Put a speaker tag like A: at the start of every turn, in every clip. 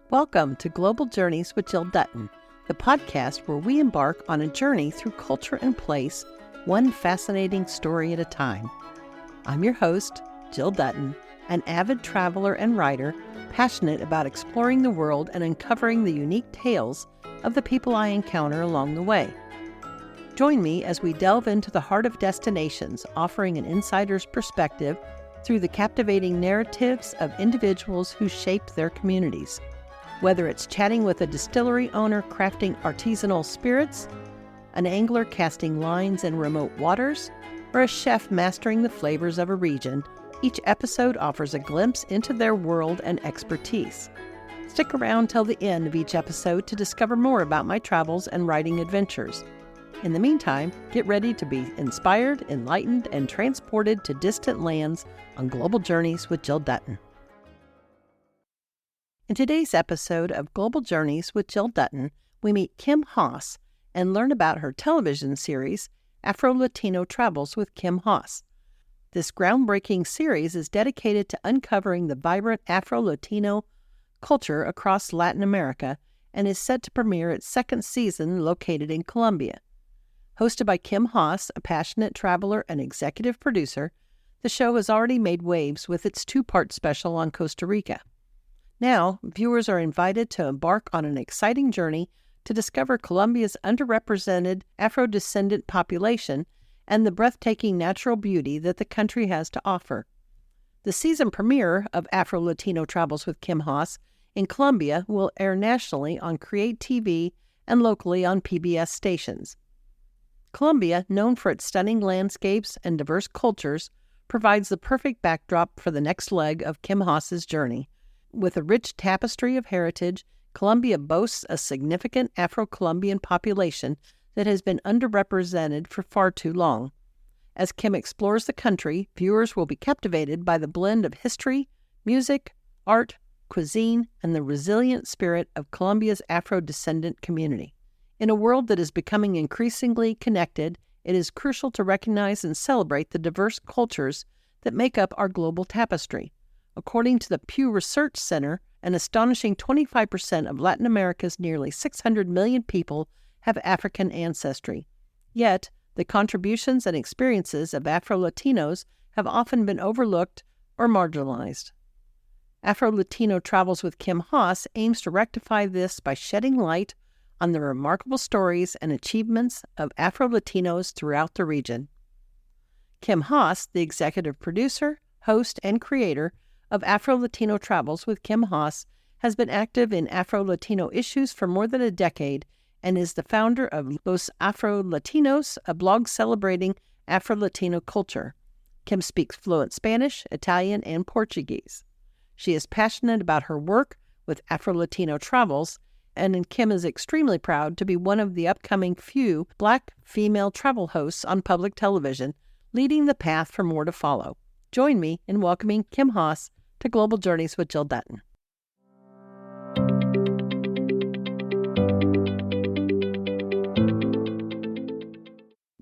A: Welcome to Global Journeys with Jill Dutton, the podcast where we embark on a journey through culture and place, one fascinating story at a time. I'm your host, Jill Dutton, an avid traveler and writer, passionate about exploring the world and uncovering the unique tales of the people I encounter along the way. Join me as we delve into the heart of destinations, offering an insider's perspective through the captivating narratives of individuals who shaped their communities. Whether it's chatting with a distillery owner crafting artisanal spirits, an angler casting lines in remote waters, or a chef mastering the flavors of a region, each episode offers a glimpse into their world and expertise. Stick around till the end of each episode to discover more about my travels and writing adventures. In the meantime, get ready to be inspired, enlightened, and transported to distant lands on Global Journeys with Jill Dutton. In today's episode of Global Journeys with Jill Dutton, we meet Kim Haas and learn about her television series, Afro-Latino Travels with Kim Haas. This groundbreaking series is dedicated to uncovering the vibrant Afro-Latino culture across Latin America and is set to premiere its second season located in Colombia. Hosted by Kim Haas, a passionate traveler and executive producer, the show has already made waves with its two-part special on Costa Rica. Now, viewers are invited to embark on an exciting journey to discover Colombia's underrepresented Afro-descendant population and the breathtaking natural beauty that the country has to offer. The season premiere of Afro-Latino Travels with Kim Haas in Colombia will air nationally on Create TV and locally on PBS stations. Colombia, known for its stunning landscapes and diverse cultures, provides the perfect backdrop for the next leg of Kim Haas's journey. With a rich tapestry of heritage, Colombia boasts a significant Afro-Colombian population that has been underrepresented for far too long. As Kim explores the country, viewers will be captivated by the blend of history, music, art, cuisine, and the resilient spirit of Colombia's Afro-descendant community. In a world that is becoming increasingly connected, it is crucial to recognize and celebrate the diverse cultures that make up our global tapestry. According to the Pew Research Center, an astonishing 25% of Latin America's nearly 600 million people have African ancestry. Yet, the contributions and experiences of Afro-Latinos have often been overlooked or marginalized. Afro-Latino Travels with Kim Haas aims to rectify this by shedding light on the remarkable stories and achievements of Afro-Latinos throughout the region. Kim Haas, the executive producer, host, and creator of Afro-Latino Travels with Kim Haas, has been active in Afro-Latino issues for more than a decade and is the founder of Los Afro-Latinos, a blog celebrating Afro-Latino culture. Kim speaks fluent Spanish, Italian, and Portuguese. She is passionate about her work with Afro-Latino Travels, and Kim is extremely proud to be one of the upcoming few Black female travel hosts on public television, leading the path for more to follow. Join me in welcoming Kim Haas to Global Journeys with Jill Dutton.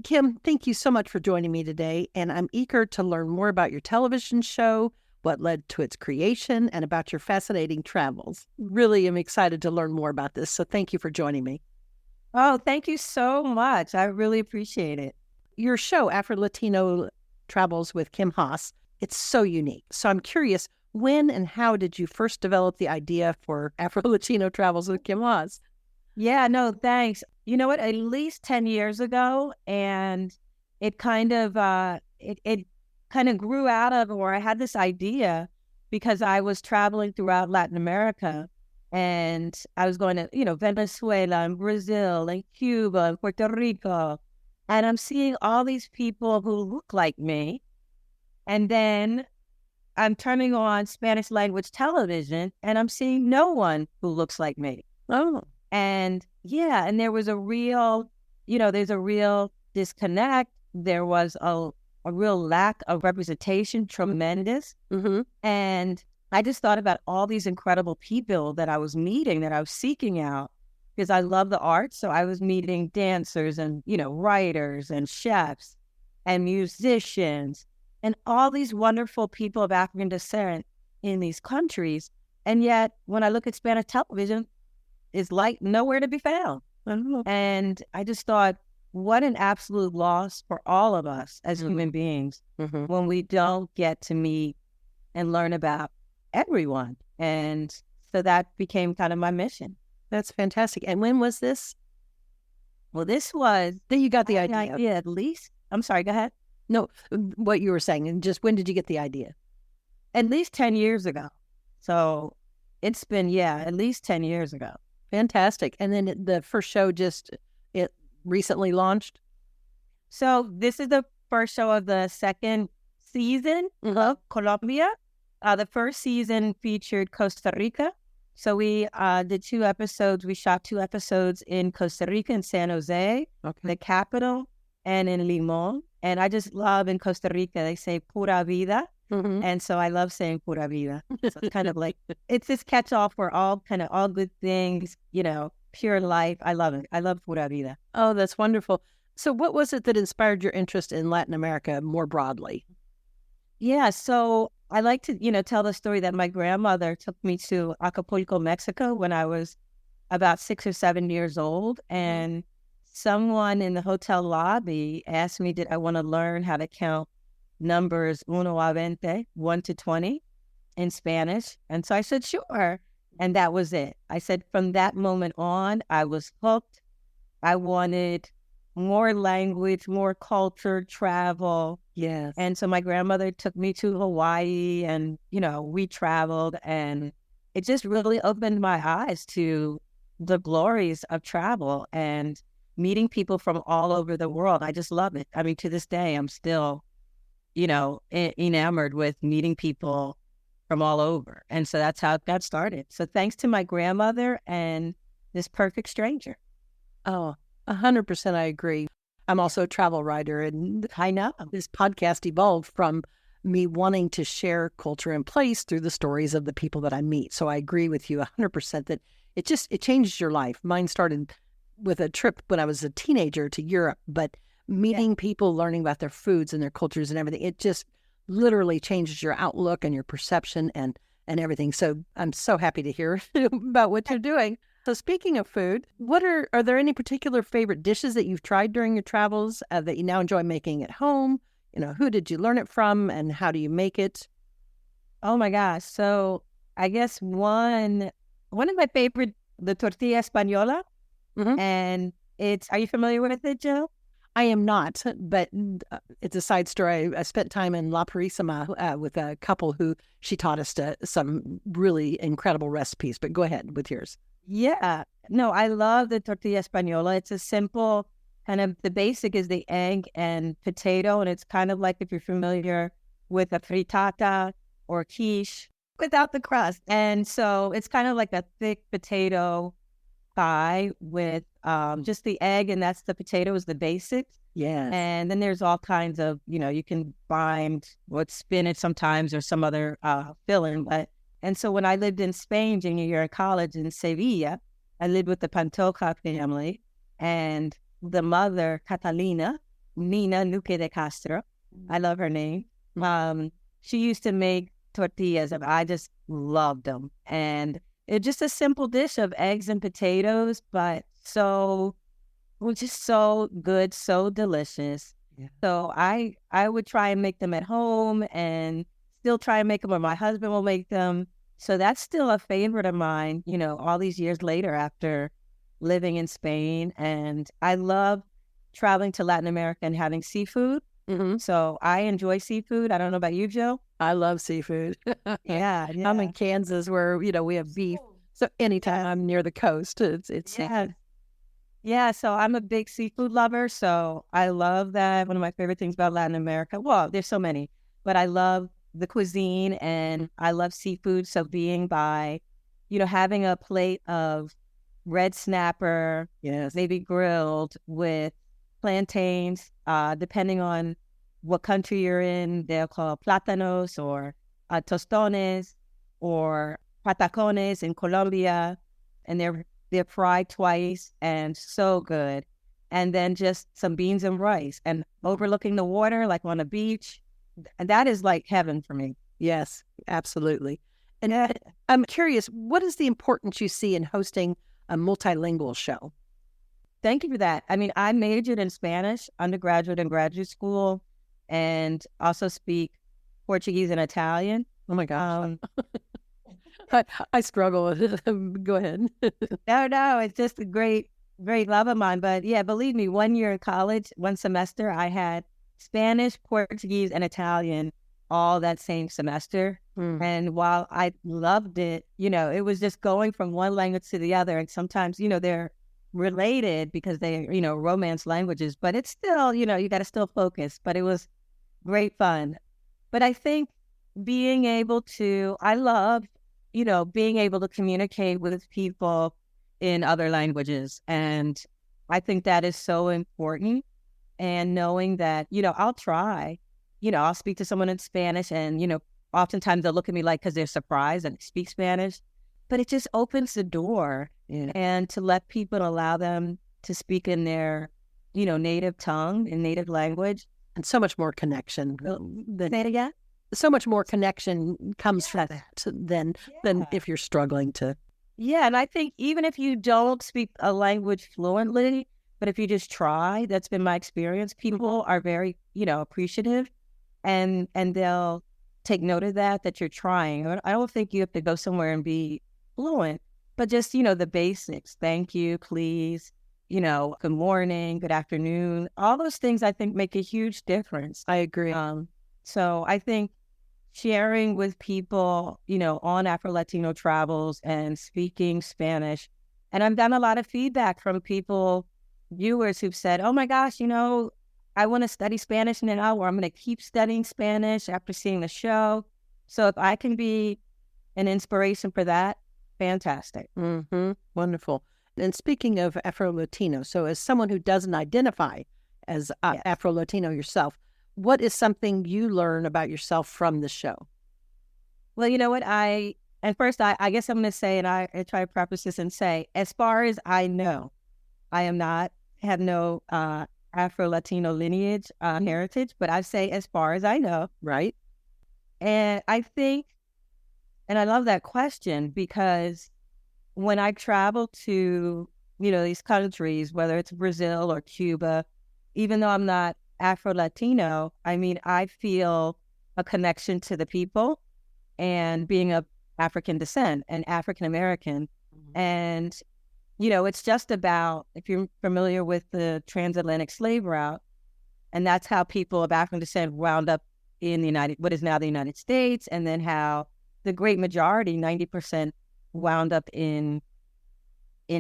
A: Kim, thank you so much for joining me today, and I'm eager to learn more about your television show, what led to its creation, and about your fascinating travels. Really am excited to learn more about this, so thank you for joining me.
B: Oh, thank you so much. I really appreciate it.
A: Your show, Afro-Latino Travels with Kim Haas, it's so unique. So I'm curious, when and how did you first develop the idea for Afro-Latino Travels with Kim Haas?
B: Yeah, no, thanks. You know what? At least 10 years ago, and it kind of grew out of, or I had this idea because I was traveling throughout Latin America, and I was going to, Venezuela and Brazil and Cuba and Puerto Rico, and I'm seeing all these people who look like me, and then I'm turning on Spanish language television, and I'm seeing no one who looks like me.
A: Oh.
B: And yeah, and there was a real, there's a real disconnect. There was a real lack of representation, tremendous.
A: Mm-hmm.
B: And I just thought about all these incredible people that I was meeting, that I was seeking out, because I love the arts. So I was meeting dancers and, writers and chefs and musicians and all these wonderful people of African descent in these countries. And yet, when I look at Spanish television, it's like nowhere to be found. And I just thought, what an absolute loss for all of us as human beings when we don't get to meet and learn about everyone. And so that became kind of my mission.
A: That's fantastic. And when was this?
B: Well, this was...
A: That you got the idea?
B: Yeah, at least... I'm sorry, go ahead.
A: No, what you were saying. And just when did you get the idea?
B: At least 10 years ago. So it's been, at least 10 years ago.
A: Fantastic. And then the first show it recently launched?
B: So this is the first show of the second season of Colombia. The first season featured Costa Rica. So we did 2 episodes. We shot 2 episodes in Costa Rica, in San Jose, the capital, and in Limon. And I just love in Costa Rica, they say pura vida. And so I love saying pura vida. So it's kind of like, it's this catch-all for all good things, pure life. I love it. I love pura vida.
A: Oh, that's wonderful. So what was it that inspired your interest in Latin America more broadly?
B: Yeah, so I like to, tell the story that my grandmother took me to Acapulco, Mexico when I was about 6 or 7 years old. And someone in the hotel lobby asked me, did I want to learn how to count numbers 1 a 20, 1 to 20 in Spanish? And so I said, sure. And that was it. I said, from that moment on, I was hooked. I wanted more language, more culture, travel.
A: Yes.
B: And so my grandmother took me to Hawaii and, we traveled, and it just really opened my eyes to the glories of travel and meeting people from all over the world. I just love it. I mean, to this day, I'm still, enamored with meeting people from all over. And so that's how it got started. So thanks to my grandmother and this perfect stranger.
A: Oh, 100% I agree. I'm also a travel writer, and
B: I know
A: this podcast evolved from me wanting to share culture and place through the stories of the people that I meet. So I agree with you 100% that it changes your life. Mine started with a trip when I was a teenager to Europe, but meeting people, learning about their foods and their cultures and everything, it just literally changes your outlook and your perception and everything. So I'm so happy to hear about what you're doing. So speaking of food, are there any particular favorite dishes that you've tried during your travels that you now enjoy making at home? Who did you learn it from and how do you make it?
B: Oh my gosh. So I guess one of my favorite, the tortilla española. And are you familiar with it, Jill?
A: I am not, but it's a side story. I spent time in La Purísima with a couple who she taught us some really incredible recipes, but go ahead with yours.
B: Yeah. No, I love the tortilla española. It's a simple the basic is the egg and potato. And it's kind of like if you're familiar with a frittata or quiche without the crust. And so it's kind of like a thick potato pie with just the egg, and that's the potato is the basic.
A: Yes.
B: And then there's all kinds of, you can bind with spinach sometimes or some other filling. And so when I lived in Spain, junior year in college in Sevilla, I lived with the Pantoja family, and the mother, Catalina, Nina Luque de Castro, I love her name. She used to make tortillas, and I just loved them. And it's just a simple dish of eggs and potatoes, but just so good, so delicious. Yeah. So I would try and make them at home and still try and make them, or my husband will make them. So that's still a favorite of mine, all these years later after living in Spain. And I love traveling to Latin America and having seafood. So I enjoy seafood. I don't know about you, Joe.
A: I love seafood.
B: Yeah.
A: I'm in Kansas where, we have beef. So anytime I'm near the coast, it's seafood.
B: Yeah, so I'm a big seafood lover, so I love that. One of my favorite things about Latin America, well, there's so many, but I love the cuisine and I love seafood. So being by, having a plate of red snapper,
A: yes,
B: maybe grilled with plantains, depending on what country you're in, they'll call plátanos or tostones or patacones in Colombia, and they're fried twice and so good. And then just some beans and rice and overlooking the water like on a beach. And that is like heaven for me.
A: Yes, absolutely. And I'm curious, what is the importance you see in hosting a multilingual show?
B: Thank you for that. I mean, I majored in Spanish, undergraduate and graduate school, and also speak Portuguese and Italian.
A: Oh my gosh. I struggle with it. Go ahead.
B: No, it's just a great love of mine. But yeah, believe me, 1 year in college, one semester, I had Spanish, Portuguese, and Italian all that same semester. And while I loved it, it was just going from one language to the other. And sometimes, they're related because they, romance languages, but it's still, you got to still focus. But it was great fun. But I think I love, being able to communicate with people in other languages. And I think that is so important. And knowing that, I'll try, I'll speak to someone in Spanish and, oftentimes they'll look at me like, because they're surprised and speak Spanish, but it just opens the door and to let people allow them to speak in their, native tongue and native language.
A: And so much more connection.
B: Say it again?
A: So much more connection comes from that than if you're struggling to.
B: Yeah, and I think even if you don't speak a language fluently, but if you just try, that's been my experience. People are very, appreciative, and they'll take note of that you're trying. I don't think you have to go somewhere and be fluent, but just, the basics. Thank you, please, good morning, good afternoon. All those things I think make a huge difference.
A: I agree.
B: So I think sharing with people, on Afro-Latino Travels and speaking Spanish, and I've done a lot of feedback from viewers who've said, oh my gosh, I want to study Spanish now, or I'm going to keep studying Spanish after seeing the show. So if I can be an inspiration for that, fantastic.
A: Wonderful. And speaking of Afro-Latino, so as someone who doesn't identify as
B: Yes.
A: Afro-Latino yourself, what is something you learn about yourself from the show?
B: Well, you know what? I guess I'm going to say, and I try to preface this and say, as far as I know, I have no Afro-Latino lineage, heritage, but I say as far as I know.
A: Right.
B: And I think, and I love that question, because when I travel to, these countries, whether it's Brazil or Cuba, even though I'm not Afro-Latino, I mean, I feel a connection to the people, and being of African descent and African American. And, it's just about, if you're familiar with the transatlantic slave route, and that's how people of African descent wound up in what is now the United States, and then how the great majority, 90%, wound up in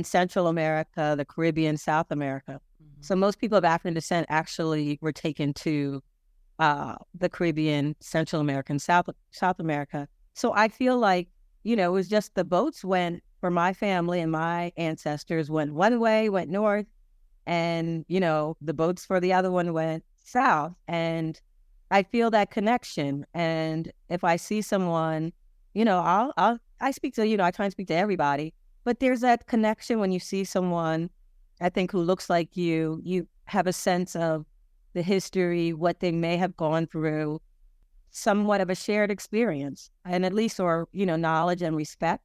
B: Central America, the Caribbean, South America. So most people of African descent actually were taken to the Caribbean, Central America, and South America. So I feel like, it was just the boats went, for my family and my ancestors, went one way, went north, and, the boats for the other one went south. And I feel that connection. And if I see someone, I speak to, I try and speak to everybody, but there's that connection when you see someone, I think, who looks like you have a sense of the history, what they may have gone through, somewhat of a shared experience, and at least, or, knowledge and respect.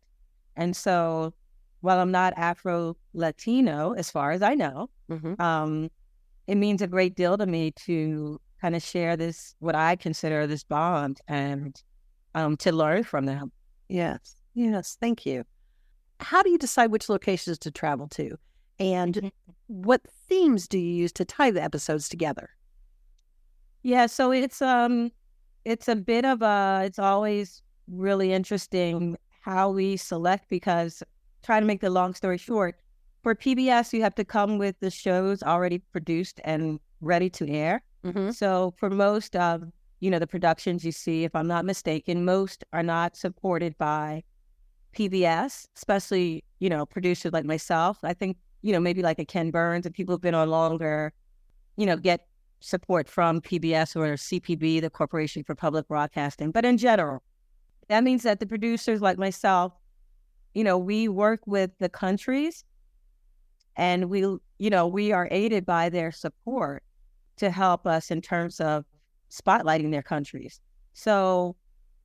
B: And so while I'm not Afro-Latino, as far as I know, it means a great deal to me to kind of share this, what I consider this bond, and to learn from them.
A: Yes. Thank you. How do you decide which locations to travel to? And what themes do you use to tie the episodes together?
B: Yeah, so it's a bit of it's always really interesting how we select, because, trying to make the long story short, for PBS, you have to come with the shows already produced and ready to air. So for most of, the productions you see, if I'm not mistaken, most are not supported by PBS, especially, producers like myself. I think, maybe like a Ken Burns and people who've been on longer, get support from PBS or CPB, the Corporation for Public Broadcasting. But in general, that means that the producers like myself, we work with the countries, and we are aided by their support to help us in terms of spotlighting their countries. So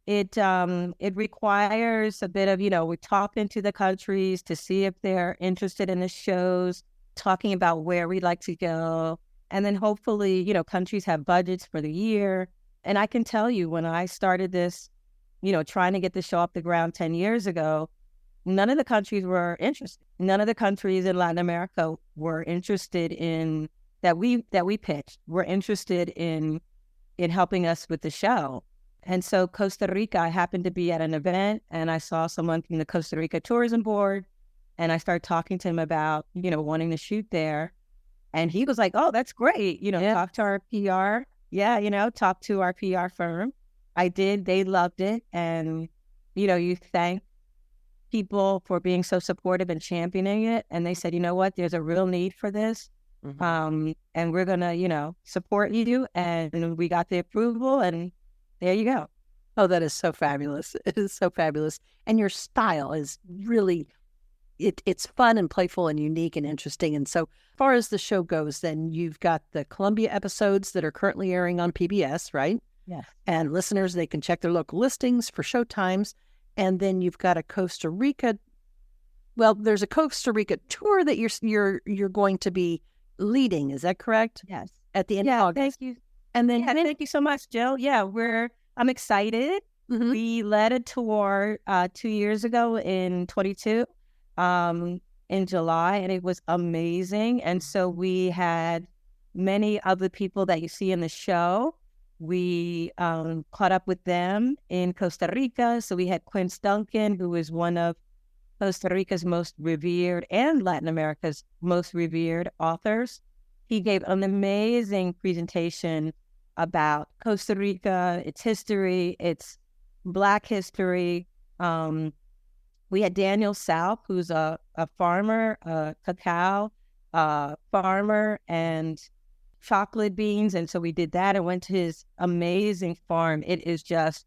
B: it requires a bit of, we're talking to the countries to see if they're interested in the shows, talking about where we'd like to go. And then hopefully, countries have budgets for the year. And I can tell you, when I started this, trying to get the show off the ground 10 years ago, none of the countries were interested. None of the countries in Latin America were interested in that we pitched. Were interested in helping us with the show. And so Costa Rica, I happened to be at an event and I saw someone from the Costa Rica Tourism Board, and I started talking to him about, wanting to shoot there. And he was like, oh, that's great. Talk to our PR. Yeah, talk to our PR firm. I did. They loved it. And, you thank people for being so supportive and championing it. And they said, you know what, there's a real need for this. Mm-hmm. And we're going to, support you. And we got the approval, and there you go.
A: Oh, that is so fabulous. It is so fabulous. And your style is really, it's fun and playful and unique and interesting. And so as far as the show goes, then you've got the Colombia episodes that are currently airing on PBS, right?
B: Yes.
A: And listeners, they can check their local listings for show times. And then you've got a Costa Rica. Well, there's a Costa Rica tour that you're going to be leading. Is that correct?
B: Yes.
A: At the end of August.
B: Thank you.
A: And then
B: thank you so much, Jill. Yeah, I'm excited. Mm-hmm. We led a tour 2 years ago in 22, in July, and it was amazing. And so we had many of the people that you see in the show. We caught up with them in Costa Rica. So we had Quince Duncan, who is one of Costa Rica's most revered and Latin America's most revered authors. He gave an amazing presentation about Costa Rica, its history, its Black history. We had Daniel South, who's a farmer, a cacao farmer, and chocolate beans. And so we did that and went to his amazing farm. It is just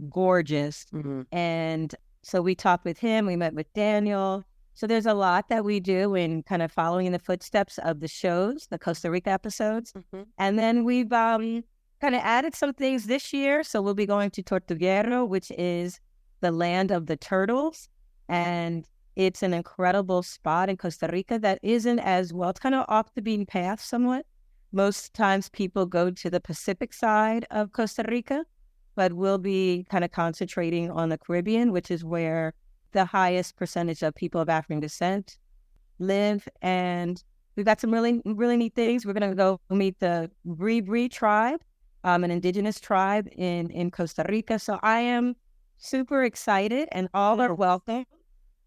B: gorgeous. Mm-hmm. And so we talked with him. We met with Daniel. So there's a lot that we do in kind of following in the footsteps of the shows, the Costa Rica episodes. Mm-hmm. And then we've kind of added some things this year. So we'll be going to Tortuguero, which is the land of the turtles. And it's an incredible spot in Costa Rica that isn't as well. It's kind of off the beaten path somewhat. Most times people go to the Pacific side of Costa Rica, but we'll be kind of concentrating on the Caribbean, which is where the highest percentage of people of African descent live. And we've got some really, really neat things. We're going to go meet the Bree tribe, an indigenous tribe in Costa Rica. So I am super excited, and all are welcome.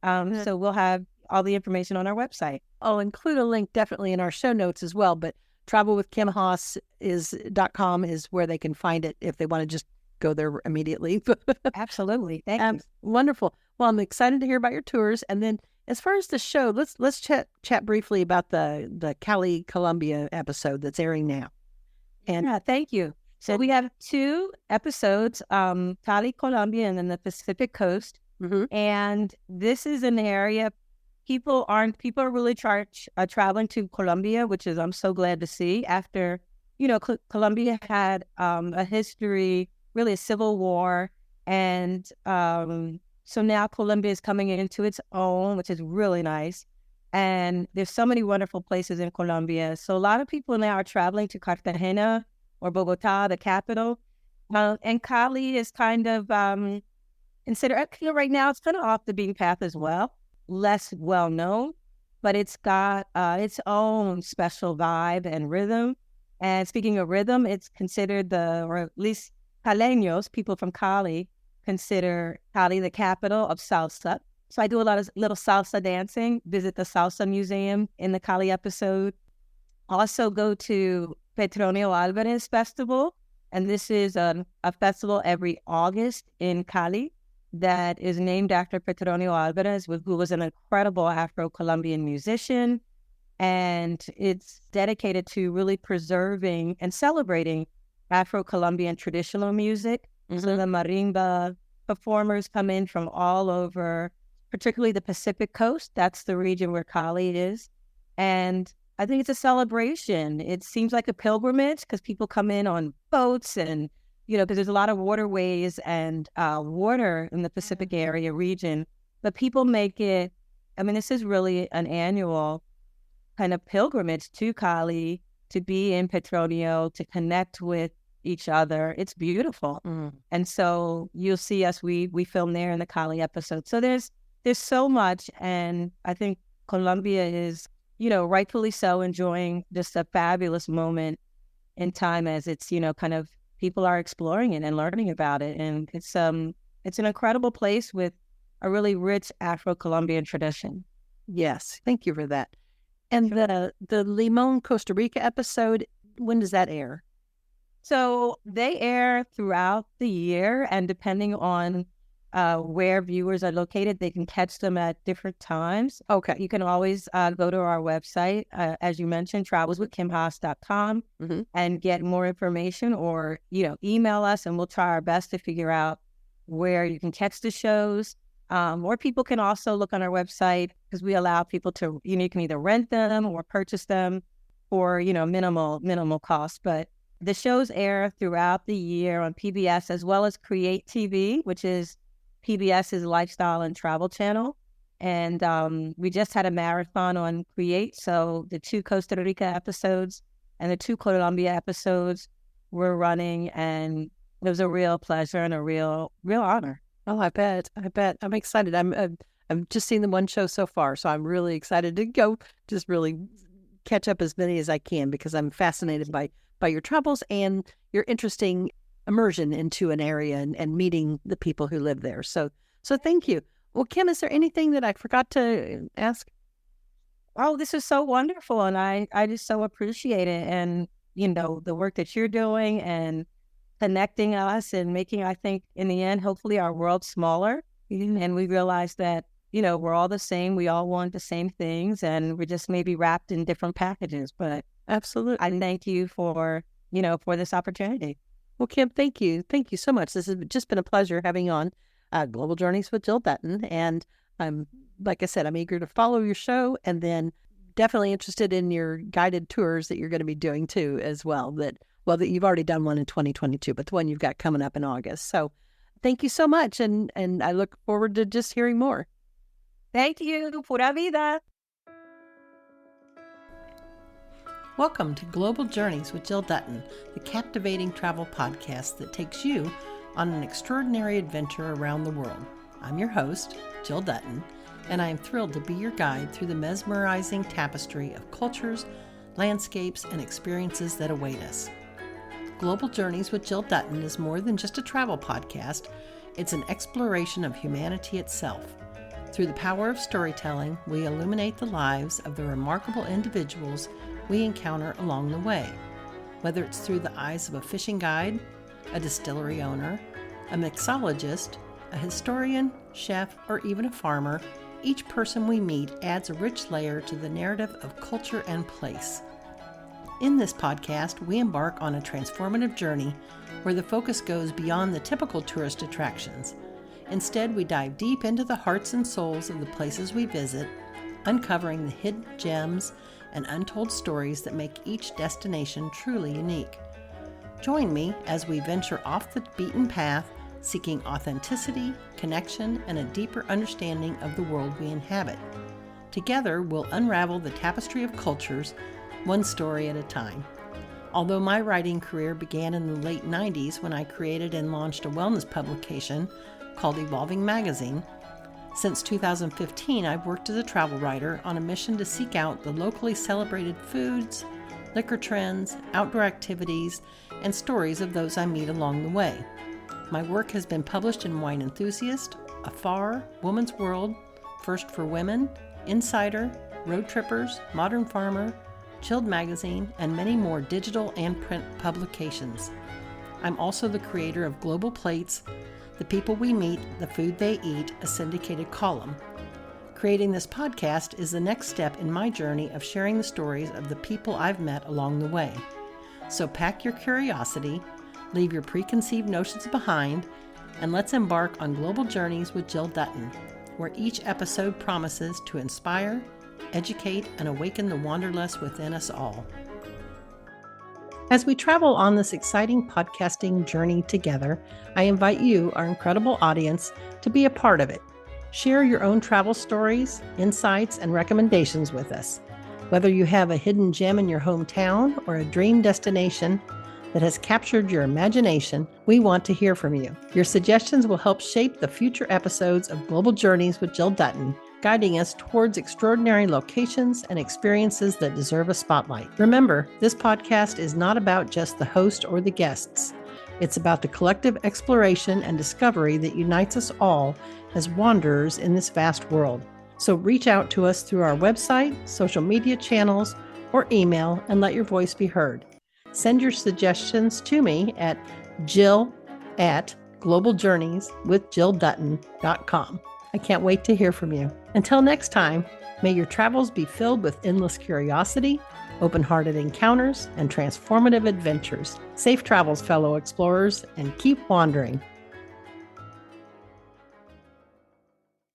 B: So we'll have all the information on our website.
A: I'll include a link definitely in our show notes as well, but travelwithkimhaas.com is where they can find it if they want to just go there immediately.
B: Absolutely. Thank you.
A: Wonderful. Well, I'm excited to hear about your tours. And then as far as the show, let's chat briefly about the Cali, Colombia episode that's airing now.
B: And thank you. So we have 2 episodes, Cali, Colombia, and then the Pacific Coast. Mm-hmm. And this is an area people are really traveling to Colombia, which is I'm so glad to see. After Colombia had a history, really a civil war, and so now Colombia is coming into its own, which is really nice. And there's so many wonderful places in Colombia. So a lot of people now are traveling to Cartagena or Bogota, the capital. And Cali is kind of considered, right now, it's kind of off the beaten path as well. Less well known, but it's got its own special vibe and rhythm. And speaking of rhythm, it's considered or at least Caleños, people from Cali, consider Cali the capital of salsa. So I do a lot of little salsa dancing, visit the Salsa Museum in the Cali episode. Also go to Petronio Alvarez Festival. And this is a festival every August in Cali that is named after Petronio Alvarez, who was an incredible Afro-Colombian musician. And it's dedicated to really preserving and celebrating Afro-Colombian traditional music. Mm-hmm. So the marimba performers come in from all over, particularly the Pacific Coast. That's the region where Cali is. And I think it's a celebration. It seems like a pilgrimage because people come in on boats and, because there's a lot of waterways and water in the Pacific area region, but people make it, this is really an annual kind of pilgrimage to Cali, to be in Petronio, to connect with each other. It's beautiful. And so you'll see us, we film there in the Cali episode. So there's so much, and I think Colombia is, rightfully so, enjoying just a fabulous moment in time as it's, kind of people are exploring it and learning about it. And it's an incredible place with a really rich Afro-Colombian tradition.
A: Yes, thank you for that. And the Limon, Costa Rica episode, when does that air?
B: So they air throughout the year, and depending on where viewers are located, they can catch them at different times.
A: Okay.
B: You can always go to our website, as you mentioned, travelswithkimhaas.com, and get more information, or, email us, and we'll try our best to figure out where you can catch the shows. Or people can also look on our website, because we allow people to, you can either rent them or purchase them for, minimal cost. But the shows air throughout the year on PBS, as well as Create TV, which is PBS's lifestyle and travel channel. And we just had a marathon on Create. So the 2 Costa Rica episodes and the 2 Colombia episodes were running, and it was a real pleasure and a real honor.
A: Oh, I bet. I'm excited. I'm just seeing the one show so far, so I'm really excited to go just really catch up as many as I can, because I'm fascinated by your travels and your interesting immersion into an area and meeting the people who live there. So thank you. Well, Kim, is there anything that I forgot to ask?
B: Oh, this is so wonderful, and I just so appreciate it, and the work that you're doing and connecting us and making, I think, in the end, hopefully our world smaller. And we realize that, we're all the same. We all want the same things, and we're just maybe wrapped in different packages. But
A: absolutely,
B: I thank you for this opportunity.
A: Well, Kim, thank you. Thank you so much. This has just been a pleasure having on Global Journeys with Jill Dutton. And like I said, I'm eager to follow your show, and then definitely interested in your guided tours that you're going to be doing too, as well. That you've already done one in 2022, but the one you've got coming up in August. So thank you so much. And I look forward to just hearing more.
B: Thank you. Pura vida.
A: Welcome to Global Journeys with Jill Dutton, the captivating travel podcast that takes you on an extraordinary adventure around the world. I'm your host, Jill Dutton, and I am thrilled to be your guide through the mesmerizing tapestry of cultures, landscapes, and experiences that await us. Global Journeys with Jill Dutton is more than just a travel podcast. It's an exploration of humanity itself. Through the power of storytelling, we illuminate the lives of the remarkable individuals we encounter along the way. Whether it's through the eyes of a fishing guide, a distillery owner, a mixologist, a historian, chef, or even a farmer, each person we meet adds a rich layer to the narrative of culture and place. In this podcast, we embark on a transformative journey where the focus goes beyond the typical tourist attractions. Instead, we dive deep into the hearts and souls of the places we visit, uncovering the hidden gems and untold stories that make each destination truly unique. Join me as we venture off the beaten path, seeking authenticity, connection, and a deeper understanding of the world we inhabit. Together, we'll unravel the tapestry of cultures, one story at a time. Although my writing career began in the late 90s when I created and launched a wellness publication called Evolving Magazine, since 2015 I've worked as a travel writer on a mission to seek out the locally celebrated foods, liquor trends, outdoor activities, and stories of those I meet along the way. My work has been published in Wine Enthusiast, Afar, Woman's World, First for Women, Insider, Road Trippers, Modern Farmer, Chilled Magazine, and many more digital and print publications. I'm also the creator of Global Plates, The People We Meet, The Food They Eat, a syndicated column. Creating this podcast is the next step in my journey of sharing the stories of the people I've met along the way. So pack your curiosity, leave your preconceived notions behind, and let's embark on Global Journeys with Jill Dutton, where each episode promises to inspire, educate, and awaken the wanderlust within us all. As we travel on this exciting podcasting journey together, I invite you, our incredible audience, to be a part of it. Share your own travel stories, insights, and recommendations with us. Whether you have a hidden gem in your hometown or a dream destination that has captured your imagination, we want to hear from you. Your suggestions will help shape the future episodes of Global Journeys with Jill Dutton, guiding us towards extraordinary locations and experiences that deserve a spotlight. Remember, this podcast is not about just the host or the guests. It's about the collective exploration and discovery that unites us all as wanderers in this vast world. So reach out to us through our website, social media channels, or email and let your voice be heard. Send your suggestions to me at jill@globaljourneyswithjilldutton.com. I can't wait to hear from you. Until next time, may your travels be filled with endless curiosity, open-hearted encounters, and transformative adventures. Safe travels, fellow explorers, and keep wandering.